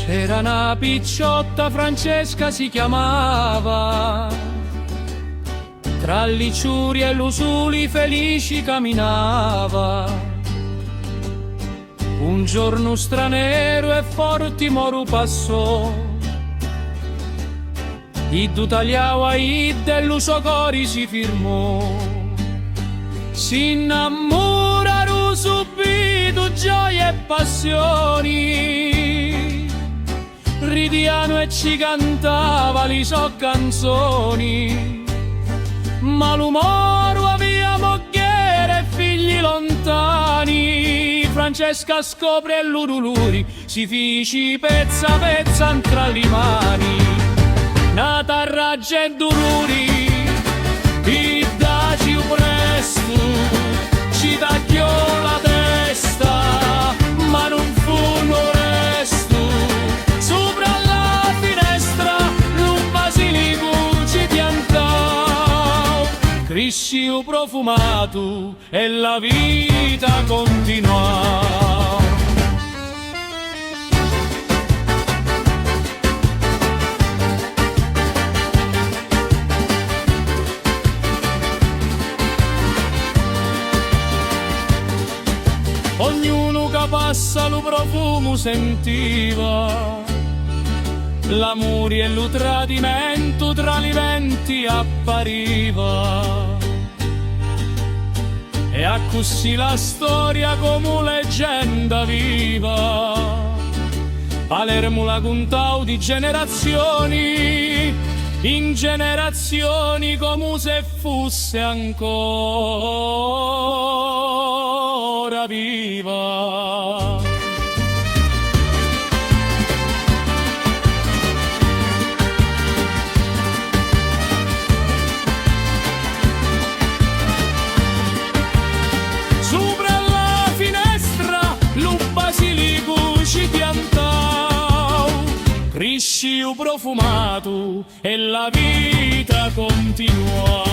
C'era una picciotta, Francesca si chiamava, tra licciuri e lusuli felici camminava. Un giorno stranero e forti moru passò, iddu tagliava id e l'uso cori si firmò. Si innamorarono subito gioie e passioni, ridiano e ci cantava li so canzoni. Ma l'umore aveva moghiere e figli lontani. Francesca scopre l'uruluri, si fici pezza pezza tra le mani. Nata a raggi e dururi, i daci presto, ci tagliò la testa, ma non fu un resto. Sopra la finestra l'un basilico ci piantò, cresci profumato e la vita continuò. Ognuno che passa lo profumo sentiva, l'amore e lo tradimento tra i venti appariva. E a così la storia come leggenda viva. Palermo la contau di generazioni in generazioni, come se fosse ancora viva. Sopra la finestra lo basilico ci piantò, cresci profumato e la vita continuò.